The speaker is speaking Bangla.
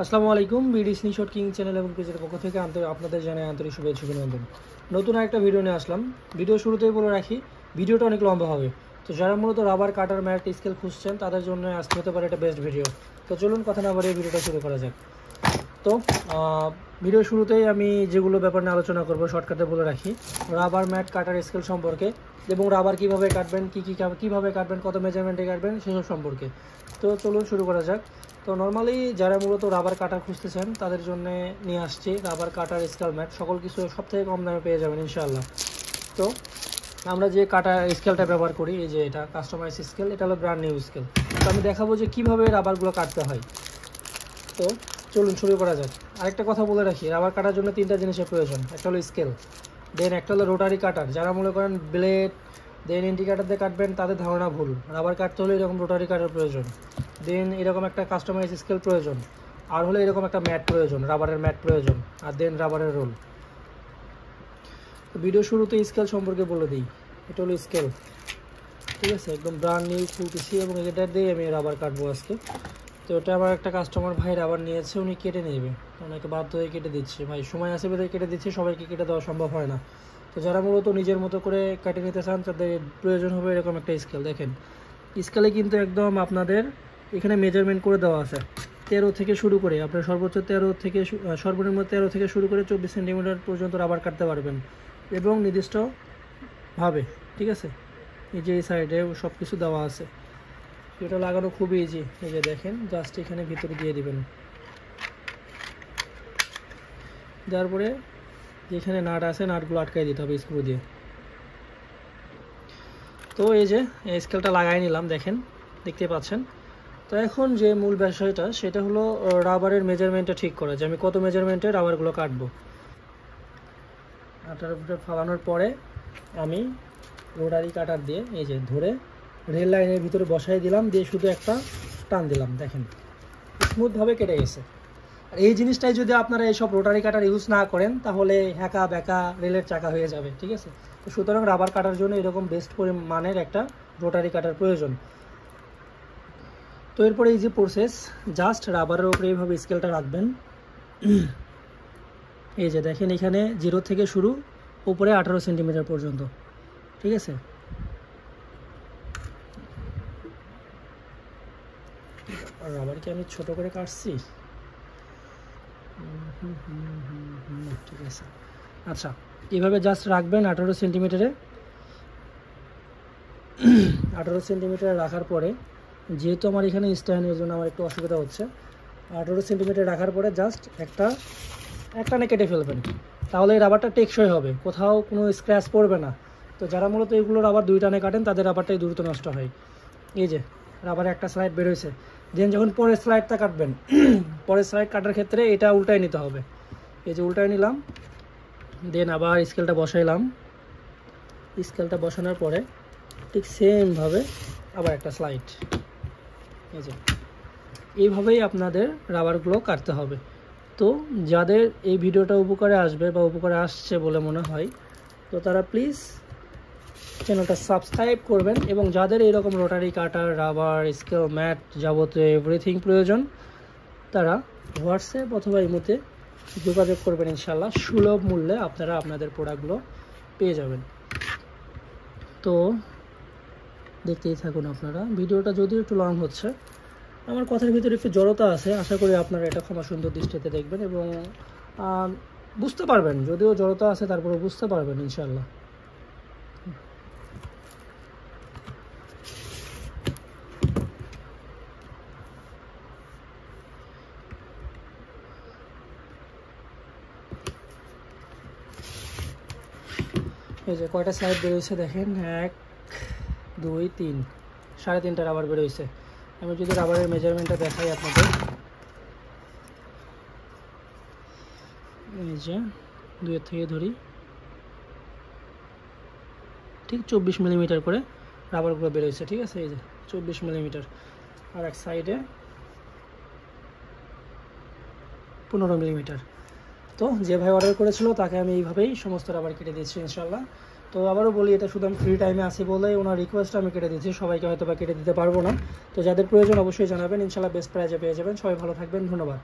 আসসালামু আলাইকুম। বিডি স্ক্রিনশট কিং চ্যানেল এবং পেজের পক্ষ থেকে আপনাদের জানাই আন্তরিক শুভেচ্ছা অভিনন্দন। নতুন একটা ভিডিও নিয়ে আসলাম। ভিডিও শুরুতেই বলে রাখি, ভিডিওটা অনেক লম্বা হবে। তো যারা মূলত রাবার কাটার ম্যাট স্কেল খুঁজছেন তাদের জন্য আজকে হতে পারে এটা বেস্ট ভিডিও। তো চলুন কথা না বাড়িয়ে ভিডিওটা শুরু করা যাক। তো ভিডিও শুরুতেই আমি যেগুলো ব্যাপার নিয়ে আলোচনা করব শর্টকাটে বলে রাখি, রাবার ম্যাট কাটার স্কেল সম্পর্কে এবং রাবার কীভাবে কাটবেন, কীভাবে কাটবেন, কত মেজারমেন্টে কাটবেন সেসব সম্পর্কে। তো চলুন শুরু করা যাক। তো নর্মালি যারা মূলত রাবার কাটার খুঁজতেছেন তাদের জন্য নিয়ে আসছি রাবার কাটার স্কেল ম্যাট। সকল কিছু সবথেকে কম দামে পেয়ে যাবেন ইনশাআল্লাহ। তো আমরা যে কাটার স্কেলটা ব্যবহার করি, এই যে এটা কাস্টমাইজ স্কেল, এটা হলো ব্র্যান্ড নিউ স্কেল। তো আমি দেখাবো যে কীভাবে রাবারগুলো কাটতে হয়। তো চলুন শুরু করা যাক। আরেকটা কথা বলে রাখি, রাবার কাটার জন্য তিনটা জিনিসের প্রয়োজন। একটা হলো স্কেল, দেন একটা হলো রোটারি কাটার। যারা মনে করেন ব্লেড দেন ইন্ডিকেটার দিয়ে কাটবেন তাদের ধারণা ভুল। রাবার কাটতে হলে এরকম রোটারি কাটার প্রয়োজন, দেন এরকম একটা কাস্টমাইজ স্কেল প্রয়োজন, আর হলে এরকম একটা ম্যাট প্রয়োজন, রাবারের ম্যাট প্রয়োজন, আর দেন রাবারের রোল। তো ভিডিও শুরুতে স্কেল সম্পর্কে বলে দিই। এটা হলো স্কেল, ঠিক আছে, একদম ব্র্যান্ড নিউ খুলতেছি এবং এটা দিয়ে আমি রাবার কাটবো আজকে। তো এটা আমার একটা কাস্টমার ভাই রাবার নিয়েছে, উনি কেটে নেবে, ওনাকে বাধ্য হয়ে কেটে দিচ্ছে। ভাই সময় আছে বেঁধে কেটে দিচ্ছে, সবাইকে কেটে দেওয়া সম্ভব হয় না। তো যারা মূলত নিজের মতো করে কেটে নিতে চান তাদের প্রয়োজন হবে এরকম একটা স্কেল। দেখেন স্কেলে কিন্তু একদম আপনাদের এখানে মেজারমেন্ট করে দেওয়া আছে। 13 থেকে শুরু করে আপনার সর্বোচ্চ 13 থেকে সর্বনিম্ন 13 থেকে শুরু করে 24 সেন্টিমিটার পর্যন্ত রাবার কাটতে পারবেন এবং নির্দিষ্টভাবে, ঠিক আছে। এই যে এই সাইডে সব কিছু দেওয়া আছে, এটা লাগানো খুবই ইজি। এই যে দেখেন, জাস্ট এখানে ভিতরে দিয়ে দিবেন, দেওয়ার পরে যেখানে নাট আছে নাটগুলো আটকাই দিতে হবে স্ক্রু দিয়ে। তো এই যে স্কেলটা লাগাই নিলাম, দেখেন, দেখতে পাচ্ছেন। তো এখন যে মূল বিষয়টা সেটা হলো রাবারের মেজারমেন্টটা ঠিক করা, যে আমি কত মেজারমেন্টে রাবারগুলো কাটবো। আটার উপরে ফালানোর পরে আমি রোটারি কাটার দিয়ে এই যে ধরে রেল লাইনের ভিতরে বসাই দিলাম, দিয়ে শুধু একটা টান দিলাম, দেখেন স্মুথভাবে কেটে গেছে। আর এই জিনিসটাই যদি আপনারা এইসব রোটারি কাটার ইউজ না করেন তাহলে হ্যাঁকা ব্যাকা রেলের চাকা হয়ে যাবে, ঠিক আছে। তো সুতরাং রাবার কাটার জন্য এরকম বেস্ট মানের একটা রোটারি কাটার প্রয়োজন। তো এরপরে এই যে প্রসেস, জাস্ট রাবারের উপরে এইভাবে স্কেলটা রাখবেন। এই যে দেখেন এখানে 0 থেকে শুরু, উপরে 18 সেন্টিমিটার পর্যন্ত, ঠিক আছে। রাবারকে আমি ছোট করে কাটছি, ঠিক আছে। আচ্ছা, এইভাবে জাস্ট রাখবেন 18 সেন্টিমিটারে। 18 সেন্টিমিটার রাখার পরে, যেহেতু আমার এখানে স্ট্যান্ডের জন্য আমার একটু অসুবিধা হচ্ছে, 18 সেন্টিমিটার রাখার পরে জাস্ট একটা টানে কেটে ফেলবেন, তাহলে এই রাবারটা টেকসই হবে, কোথাও কোনো স্ক্র্যাচ পড়বে না। তো যারা মূলত এগুলো রাবার 2 টানে কাটেন তাদের রাবারটাই দ্রুত নষ্ট হয়। এই যে রাবারে একটা স্লাইড বেরোয়েছে, দেন যখন পরের স্লাইডটা কাটবেন, পরের স্লাইড কাটার ক্ষেত্রে এটা উল্টায় নিতে হবে। এই যে উল্টায় নিলাম, দেন আবার স্কেলটা বসাইলাম। স্কেলটা বসানোর পরে ঠিক সেমভাবে আবার একটা স্লাইড। এই যে এইভাবেই আপনাদের রাবারগুলো কাটতে হবে। তো যাদের এই ভিডিওটা উপকারে আসবে বা উপকারে আসছে বলে মনে হয়, তো তারা প্লিজ চ্যানেলটা সাবস্ক্রাইব করবেন, এবং যাদের এইরকম রোটারি কাটার, রাবার, স্কেল, ম্যাট যাবতীয় এভরিথিং প্রয়োজন তারা হোয়াটসঅ্যাপ অথবা ইমোতে যোগাযোগ করবেন। ইনশাল্লাহ সুলভ মূল্যে আপনারা আপনাদের প্রোডাক্টগুলো পেয়ে যাবেন। তো দেখতেই থাকুন আপনারা। ভিডিওটা যদিও একটু লং হচ্ছে, আমার কথার ভিতরে একটু জড়তা আছে, আশা করি আপনারা এটা ক্ষমা সুন্দর দৃষ্টিতে দেখবেন এবং বুঝতে পারবেন। যদিও জড়তা আছে তারপরে বুঝতে পারবেন ইনশাল্লাহ। এই যে কয়টা সাইড বেরোয়েছে দেখেন, 1 2 3, 3.5টা রাবার বেরোয়েছে। আমি যদি রাবারের মেজারমেন্টটা দেখাই আপনাদের, এই যে 2 থেকে ধরি, ঠিক 24 মিলিমিটার করে রাবারগুলো বেরোয়েছে, ঠিক আছে। এই যে 24 মিলিমিটার, আর এক সাইডে 15 মিলিমিটার। তো যে ভাই অর্ডার করেছিল তাকে আমি এইভাবেই সমস্ত রাবার কেটে দিয়েছি ইনশাল্লাহ। তো আবারও বলি, এটা শুধু আমি ফ্রি টাইমে আসি বলে ওনার রিকোয়েস্ট আমি কেটে দিচ্ছি, সবাইকে হয়তো বা কেটে দিতে পারবো না। তো যাদের প্রয়োজন অবশ্যই জানাবেন, ইনশাল্লাহ বেস্ট প্রাইজে পেয়ে যাবেন। সবাই ভালো থাকবেন, ধন্যবাদ।